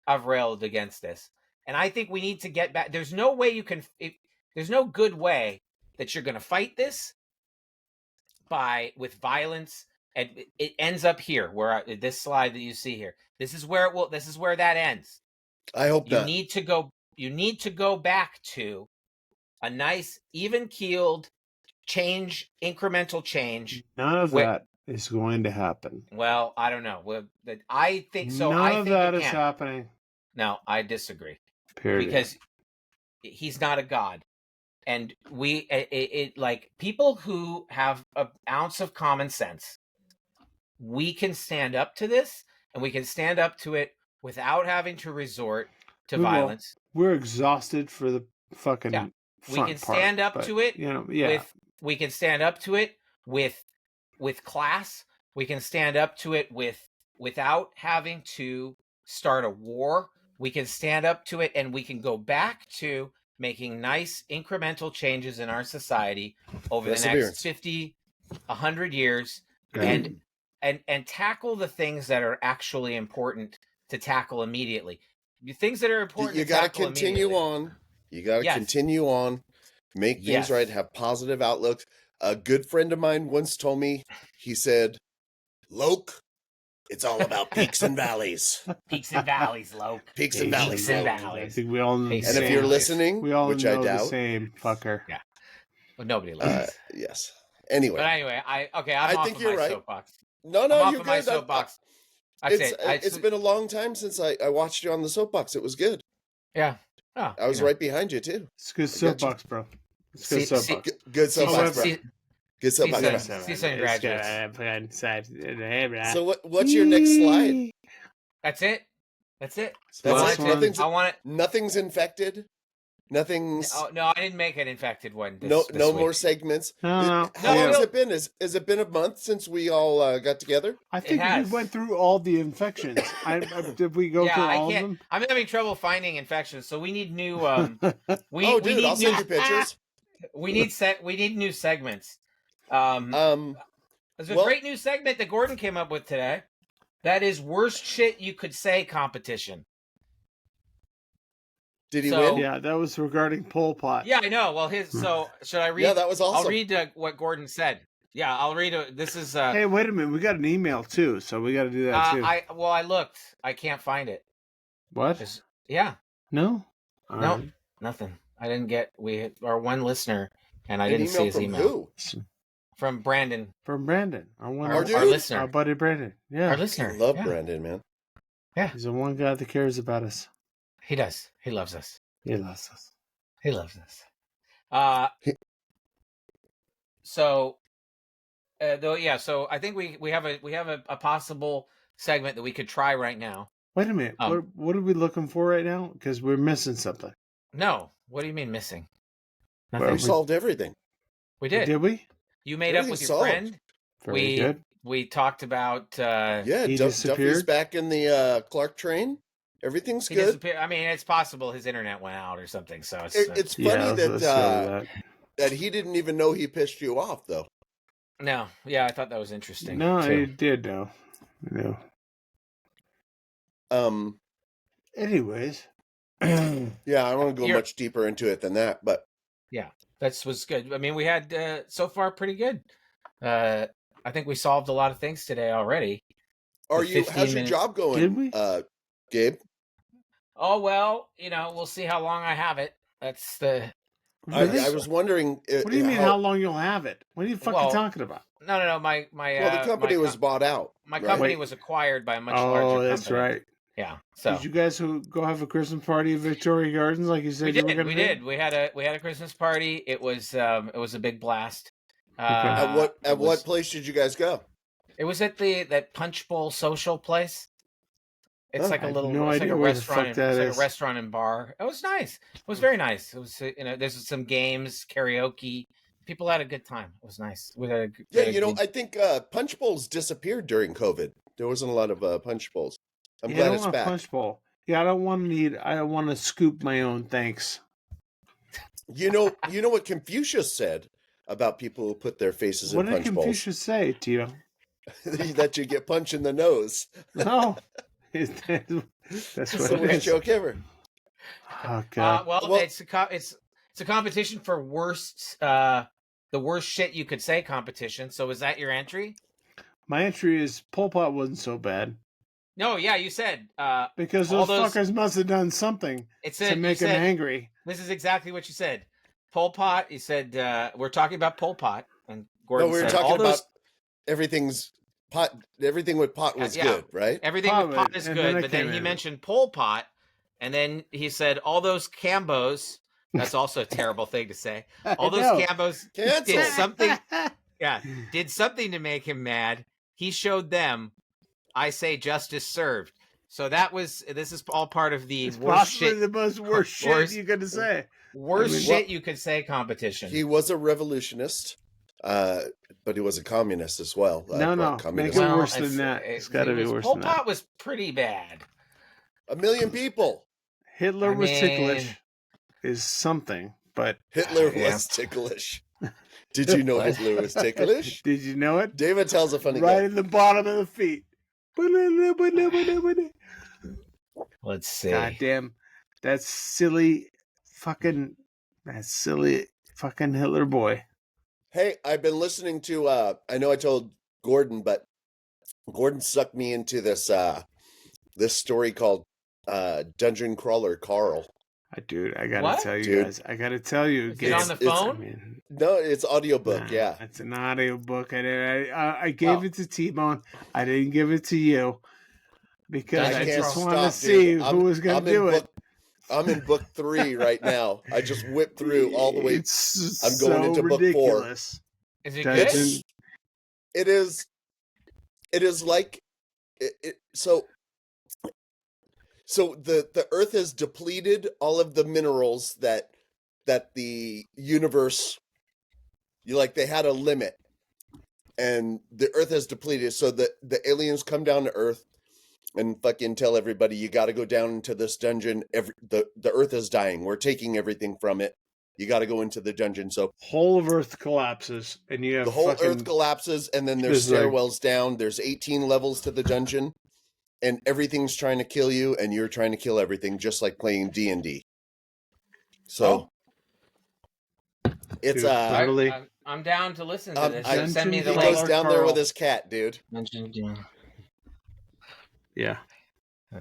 I've railed against this, and I think we need to get back. There's no way there's no good way that you're going to fight this with violence, and it ends up here where this slide that you see here. This is where that ends. I hope you need to go back to a nice, even keeled change, incremental change. None of that is going to happen. Well, I don't know. I think so. None of that is happening. No, I disagree. Period. Because he's not a god. And like people who have an ounce of common sense, we can stand up to this, and we can stand up to it without having to resort to violence. We're exhausted for the fucking we can stand up to it. We can stand up to it with class. We can stand up to it without having to start a war. We can stand up to it, and we can go back to making nice incremental changes in our society over the next 50, 100 years, and tackle the things that are actually important to tackle immediately. The things that are important. You got to continue on. You got to continue on. Make things right. Have positive outlooks. A good friend of mine once told me. He said, "Loke, it's all about peaks and valleys. Peaks and valleys, Loke. Peaks and valleys. I think we all know. And if you're listening, we all which know I doubt, the same fucker. Yeah. Well, nobody listens. Yes. Anyway. But anyway, I'm off think of you're my right. soapbox. No, I'm you're off good. of my soapbox. It's been a long time since I watched you on the soapbox. It was good. Yeah. Oh, I was right behind you too. It's good soapbox, bro. It's good soapbox. Good soapbox, bro. Good soapbox. So what's your next slide? That's it. That's it. Nothing's infected. Nothing's. No, I didn't make an infected one. No week. More segments. No. How long has it been? Has it been a month since we all got together? I think we went through all the infections. Did we go through all of them? I'm having trouble finding infections, so we need new. I'll send you pictures. We need new segments. There's a great new segment that Gordon came up with today. That is worst shit you could say competition. Did he win? Yeah, that was regarding Pol Pot. Yeah, I know. Well, so should I read? Yeah, that was awesome. I'll read what Gordon said. Yeah, I'll read it. This is. Hey, wait a minute. We got an email too, so we got to do that too. I looked. I can't find it. What? Yeah. No. No. Nothing. I didn't get our one listener, and I An didn't see email his from email. who? From Brandon. From Brandon. Our listener. listener. Our buddy Brandon. Yeah. Our listener. I love Brandon, man. Yeah. He's the one guy that cares about us. He does. He loves us. He loves us. He loves us. So I think we have a possible segment that we could try right now. Wait a minute. What are we looking for right now? Because we're missing something. No. What do you mean missing? Nothing. We solved everything. We did. Did we? You made up with your friend. Very good. We talked about Duffy's back in the Clark train. Everything's good. I mean, it's possible his internet went out or something. So it's funny that he didn't even know he pissed you off, though. No, yeah, I thought that was interesting. No, too. he did know. No. Anyways. Yeah, I don't want to go much deeper into it than that, but yeah, that was good. I mean, we had so far pretty good. I think we solved a lot of things today already. How's your job going? Did we? Gabe? Oh well, we'll see how long I have it. That's the. I was wondering. What do you mean? How long you'll have it? What are you fucking talking about? No. My the company was bought out. My company was acquired by a much larger company. Oh, that's right. Yeah. So did you guys go have a Christmas party at Victoria Gardens like you said you were going to? We did. We had a Christmas party. It was a big blast. At what place did you guys go? It was at that Punch Bowl social place. It's like a little like a restaurant. It's like a restaurant and bar. It was nice. It was very nice. It was there's some games, karaoke. People had a good time. It was nice. I think punch bowls disappeared during COVID. There wasn't a lot of punch bowls. I'm glad it's back. Punch bowl. Yeah, I don't want to scoop my own. Thanks. You know what Confucius said about people who put their faces in punch bowls? What did Confucius say, Tito? That you get punched in the nose. No. That's what the worst joke ever. Oh God. It's a competition for the worst shit you could say competition. So is that your entry? My entry is Pol Pot wasn't so bad. No, yeah, you said because those fuckers must have done something to make him angry. This is exactly what you said. Pol Pot. You said we're talking about Pol Pot, and Gordon we were said talking about everything's pot. Everything with pot was good, right? Everything with pot is good, but then he mentioned Pol Pot, and then he said all those Cambos. That's also a terrible thing to say. All those Cambos did something. Yeah, did something to make him mad. He showed them. I say justice served. So this is all part of the worst shit. The most worst shit you could say. Shit you could say competition. He was a revolutionist, but he was a communist as well. No. Make it worse than that. It's got to be worse than that. Pol Pot was pretty bad. 1 million people. Hitler was ticklish. Is something, but Hitler was ticklish. Did you know Hitler was ticklish? Did you know it? David tells a funny right in the bottom of the feet. Let's see. God damn. That silly fucking Hitler boy. Hey, I've been listening to I know I told Gordon, but Gordon sucked me into this story called Dungeon Crawler Carl. Dude, I gotta tell you guys. I gotta tell you. Is it on the phone? No, it's audiobook. Yeah, it's an audiobook. I gave it to T-Bone. I didn't give it to you because I just wanted to see who was gonna do it. I'm in book 3 right now. I just whipped through all the way. I'm going into ridiculous. book 4. Is it good? It is. It is like So the Earth has depleted all of the minerals that the universe, they had a limit, and the Earth has depleted. So the aliens come down to Earth and fucking tell everybody, you got to go down into this dungeon. The Earth is dying. We're taking everything from it. You got to go into the dungeon. So whole of Earth collapses, and you have the whole Earth collapses, and then there's stairwells down. There's 18 levels to the dungeon. And everything's trying to kill you, and you're trying to kill everything, just like playing D&D. So, it's I'm down to listen to this. Send me the link. He goes down there with his cat, dude. Yeah.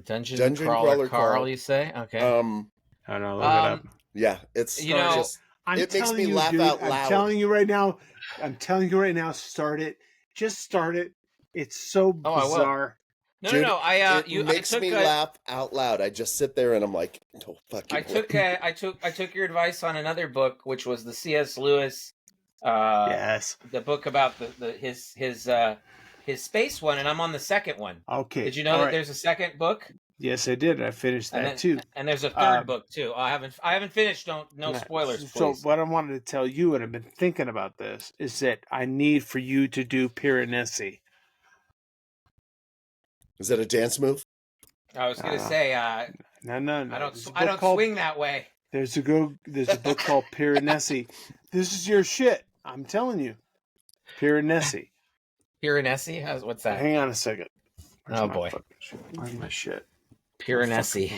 Dungeon Crawler Carl, you say? Okay. I don't know. Look it up. Yeah, it's You know, just I'm it makes telling me you, laugh dude, out I'm loud. telling you right now. I'm telling you right now. Start it. Just start it. It's so Oh, I will. bizarre. No, Dude, no. it makes me laugh out loud. I just sit there and I'm like, no fucking way. I took your advice on another book, which was the C.S. Lewis, Yes. the book about his space one, and I'm on the second one. Okay. Did you know that there's a second book? Yes, I did. I finished that too. And there's a third book too. I haven't finished. No spoilers, So please. what I wanted to tell you, and I've been thinking about this, is that I need for you to do Piranesi. Is that a dance move? I was gonna say, no. I don't swing that way. There's a book called Piranesi. This is your shit. I'm telling you, Piranesi. Piranesi? What's that? Hang on a second. Oh boy, where's my shit? Piranesi.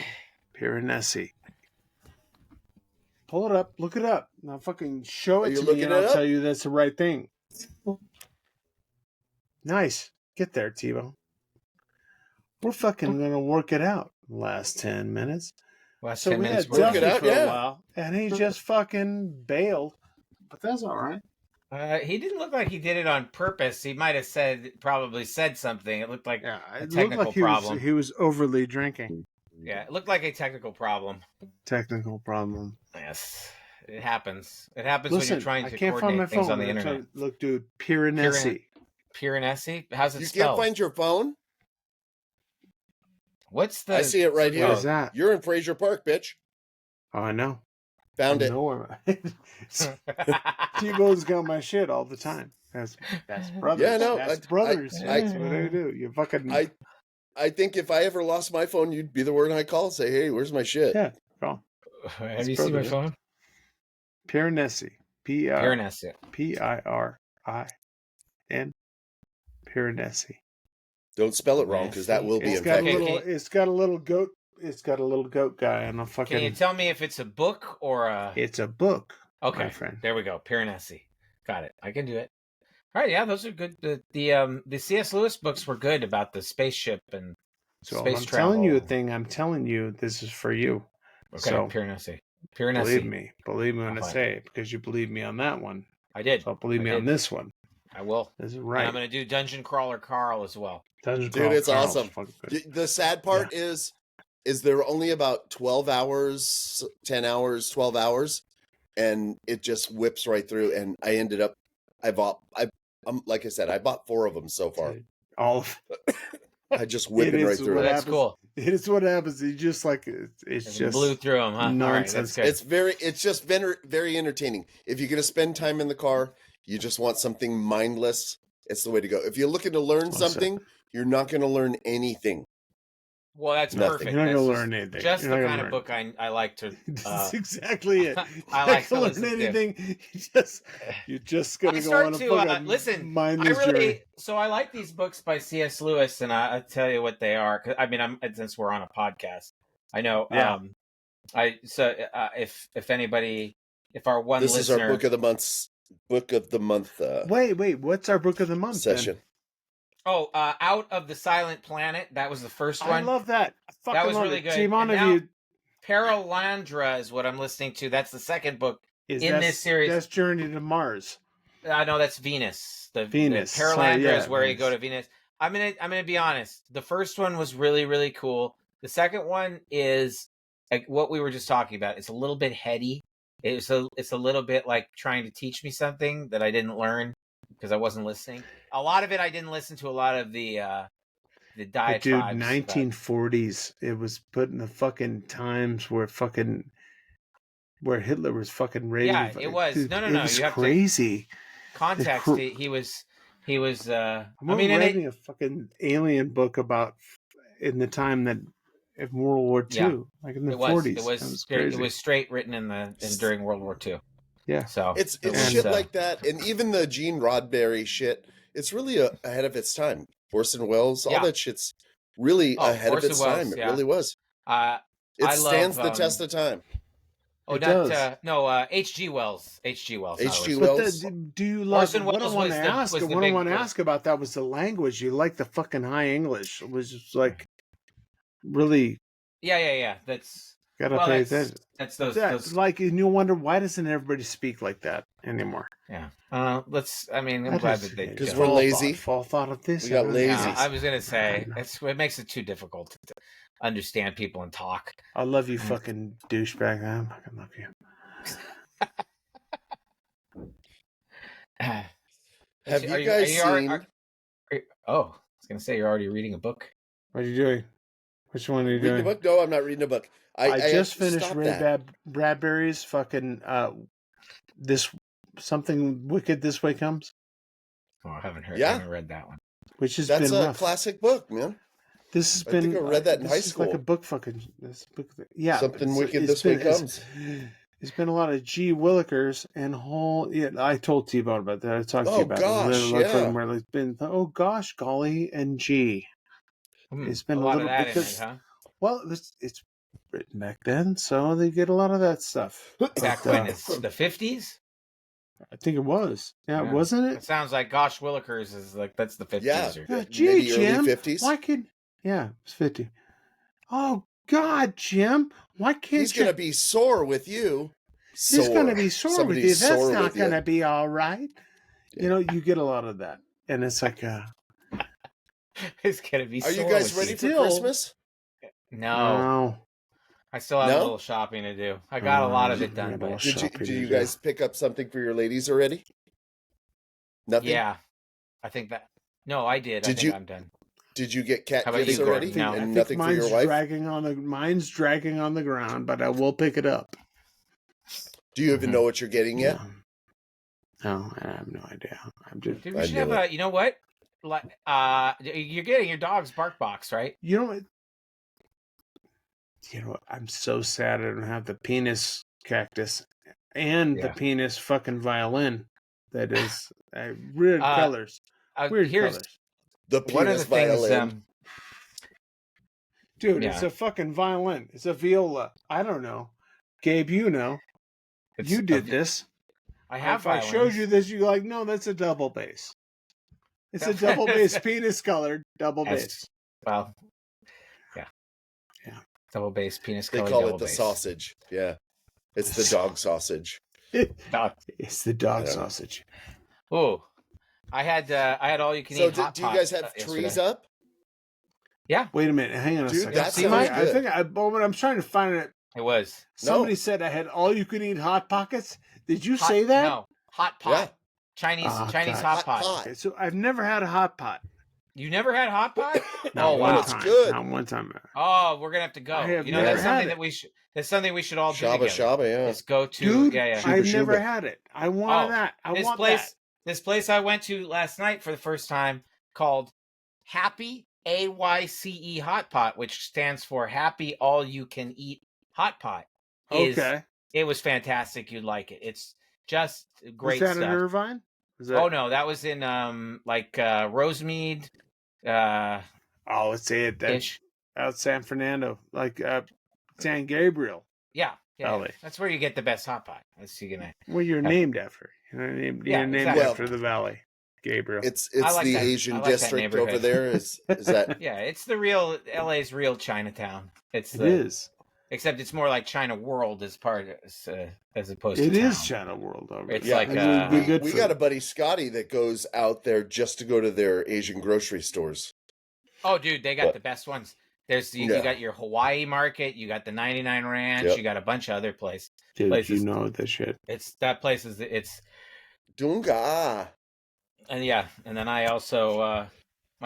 Piranesi. Pull it up. Look it up. Now fucking show it to me, and I'll tell you that's the right thing. Nice. Get there, Tebow. We're fucking gonna work it out. Last 10 minutes. So we had Duffy for a while, and he just fucking bailed. But that's all right. He didn't look like he did it on purpose. He might have probably said something. It looked like a technical problem. He was overly drinking. Yeah, it looked like a technical problem. Technical problem. Yes, it happens. It happens when you're trying to coordinate things on the internet. Look, dude, Piranesi. Piranesi? How's it spelled? You can't find your phone? What's the... I see it right here. What is that? You're in Fraser Park, bitch. Oh, I know. Found it. T-Bow's got my shit all the time. That's brothers. Yeah, no. That's brothers. That's what I do. You fucking... I think if I ever lost my phone, you'd be the one I call and say, hey, where's my shit? Yeah, call. Have you seen my phone? Piranesi. Piranesi. Pirin. Piranesi. Don't spell it wrong, because that will be infected. It's got a little goat. It's got a little goat guy on a fucking... Can you tell me if it's a book or a... It's a book. Okay, my friend. There we go. Piranesi. Got it. I can do it. All right, yeah, those are good. The C.S. Lewis books were good about the spaceship and space travel. I'm telling you, this is for you. Okay, so, Piranesi. Believe me when I say it, because you believe me on that one. I did. So believe me on this one. I will. This is right. And I'm going to do Dungeon Crawler Carl as well. Dude, it's awesome. The sad part is there are only about 12 hours, 10 hours, 12 hours, and it just whips right through. And I ended up, like I said, I bought 4 of them so far. All of I just whipping right through. That's cool. It is what happens. You just like it's just blew through them, huh? Nonsense. Right, it's just very entertaining. If you're gonna spend time in the car, you just want something mindless. It's the way to go. If you're looking to learn something, you're not going to learn anything. Well, that's perfect. You're not going to learn anything. Just the kind of book I like to. That's exactly it. I like to learn anything. You're just going to go on a book. Listen, mindless journey. So I like these books by C.S. Lewis, and I'll tell you what they are. I mean, since we're on a podcast, I know. Yeah. If anybody, if our one this listener, is our book of the month. Wait. What's our book of the month session? Then? Oh, Out of the Silent Planet. That was the first one. I love that. That was really good. Paralandra is what I'm listening to. That's the second book in this series. That's Journey to Mars. No, that's Venus. Venus. The Paralandra is where you go to Venus. I'm gonna be honest. The first one was really, really cool. The second one is like what we were just talking about. It's a little bit heady. It's a little bit like trying to teach me something that I didn't learn because I wasn't listening. A lot of it I didn't listen to. A lot of the diatribes. Dude, 1940s. It was put in the fucking times where Hitler was fucking raiding. Yeah, it was. Dude, no. It was crazy. Context. He was. I'm reading a fucking alien book about in the time that. Of World War II, like in the 40s. It was straight written during World War II. Yeah. So it's shit like that, and even the Gene Roddenberry shit. It's really ahead of its time. Orson Welles, all that shit's really ahead of its time. It really was. It stands the test of time. Oh, not H.G. Wells. H.G. Wells. H.G. Wells. Do you love? Orson What I Welles want to ask? was the What I big- want to ask about that was the language. You like the fucking high English? It was just like really. Yeah. That's Gotta pay that's, attention. that's those, Yeah, those. like, and you wonder why doesn't everybody speak like that anymore? Yeah. I'm glad that they Because don't. we're lazy. Full thought of this. We got lazy. Yeah, I was gonna say it makes it too difficult to understand people and talk. I love you, fucking douchebag. I fucking love you. Have you guys seen? I was gonna say you're already reading a book. What are you doing? Which one are you Reading doing? a book? No, I'm not reading a book. I just finished stopped Ray that. Bradbury's fucking this something wicked this way comes, Oh, I haven't heard. Yeah. I haven't read that one. which has That's been a rough. classic book, man. This has I been. think I read that in this high is school. Like a book fucking. Yeah. Something it's- wicked it's this way been- it's- comes. It's been a lot of G. Willikers and whole. Yeah, I told T-Bone about that. I talked to you Oh, about gosh, it. yeah. Where it's been. Oh gosh, golly, and G. It's been a a lot little of that because, in it, huh? well, it's written back then, so they get a lot of that stuff. Back But, when it's the 50s. I think it was. Yeah, Yeah. wasn't It it? sounds like Gosh Willikers is like that's the 50s. Yeah. Or, Yeah, gee, Maybe Jim. early 50s. Why could? Yeah, it's 50. Oh God, Jim, why can't He's you? gonna be sore with you. He's gonna be sore with Somebody's you. That's sore not with you. gonna be all right. You know, you get a lot of that, and it's like, it's gonna be. Are you sore guys with ready you. for Still- Christmas? No, no. I still have No? a little shopping to do. I got a lot of it done, Yeah, but well, Did shopping you to guys pick up something for your ladies already? Nothing. yeah, I think that. No, I did. I Did think you- I'm done. Did you get cat How about gifts you, already? Gordon? No. I And think nothing for your mine's wife. mine's dragging on the ground, but I will pick it up. Do you even know what you're getting yet? No, I have no idea. I'm just. Dude, I we should knew have a. You know what? Like, you're getting your dog's bark box, right? You know what? You know what? I'm so sad I don't have the penis cactus and the Yeah. penis fucking violin. That is weird colors. Weird Here's colors. The one of penis the things. violin. Dude, Yeah. it's a fucking violin. It's a viola. I don't know. Gabe, you know. it's You a- did this. I have. If I showed you this, you're like, no, that's a double bass. It's a double bass, penis colored double bass. Well, yeah, Yeah. double bass penis. They colored call double it the bass. sausage. Yeah. It's the dog sausage. Dog. It's the dog Yeah. sausage. Oh, I had all you can So eat hot do you pot, guys have trees yesterday. up? Yeah, Wait a minute. Hang on a Dude, second. that See, sounds I good. think I'm trying to find it. it was Somebody said I had all you can eat hot pockets. Did you hot, say that? No, hot pot. Yeah. Chinese Oh, Chinese God. hot Hot pot. pot. Okay, so I've never had a hot pot. You never had hot pot? Not Oh, one wow. It's time. good. Not one time. Oh, we're gonna have to go. I have You know, never that's had something it. that we should. That's something we should all do Shaba together. shaba, yeah. Let's go to. Dude, yeah. I've Shuba never shuba. had it. I want Oh, that. I this want place. that. This place I went to last night for the first time called Happy AYCE Hot Pot, which stands for Happy All You Can Eat Hot Pot. Okay. It was fantastic. You'd like it. It's just great Was that stuff. in Irvine? Was that... Oh no, that was in Rosemead. Oh, let's say it. That's Ish. out San Fernando, like San Gabriel. Yeah, Valley. that's where you get the best hot pot. That's you gonna. Well, you're Yeah. named after. You're named, Yeah, you're named exactly. after the valley, Gabriel. It's I like the that- Asian I like that district over neighborhood. there. Is that? Yeah, it's the real LA's real Chinatown. It's It the, is. except it's more like China World as opposed It to is town. China World over It's there. like, It would be good we for got a them. buddy Scotty that goes out there just to go to their Asian grocery stores. Oh, dude, they got What? the best ones. There's you Yeah. got your Hawaii market, you got the 99 Ranch, Yep. you got a bunch of other places. Dude, places. you know this shit. It's that place is it's Dunga. and yeah, and then I also I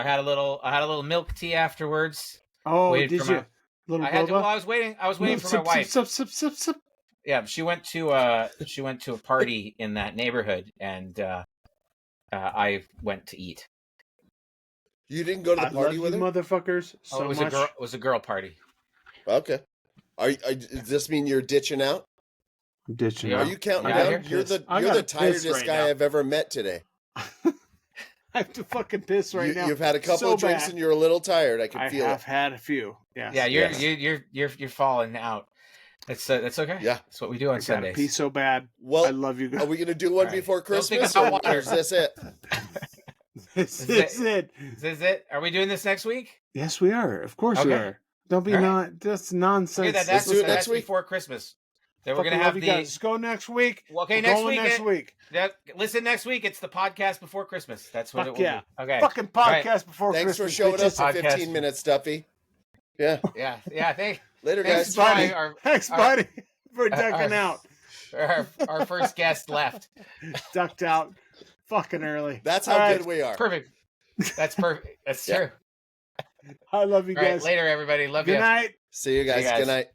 had a little milk tea afterwards. Oh, Waited did for you? my- Little I had to, boba? well, I was waiting for my wife. Sip. Yeah, she went to a party in that neighborhood, and I went to eat. You didn't go to the I love party you with her? motherfuckers so it was much. a girl party. Okay. Does this mean you're ditching out? I'm ditching Yeah. Are out. you counting I gotta down? piss. You're the I you're the gotta piss tiredest right guy now. I've ever met today. I have to fucking piss right now. You've had a couple So of drinks bad. and you're a little tired. I can I feel have it. had a few. Yes. Yeah, Yes. you're falling out. That's okay. Yeah. That's what we do I on gotta Sundays. pee so bad. Well, I love you guys. are we gonna do one All right. before Don't think Christmas, about or water. is this it? This Is is it. Is this it? Are we doing this next week? Yes, we are. Of course we Okay. are. Don't be that's nonsense. Okay, that's before Christmas. Then we're gonna have the. Let's go next week. Well, okay, next week. Listen next week. It's the podcast before Christmas. That's what it will be. Okay. Fucking podcast before Thanks Christmas. Thanks for showing us for 15 minutes, Duffy. Yeah. Later, guys. Thanks, buddy, for ducking out. Our first guest left. Ducked out fucking early. That's how good we are. Perfect. That's perfect. That's true. I love you guys. Later, everybody. Love you. Good night. See you guys. Good night.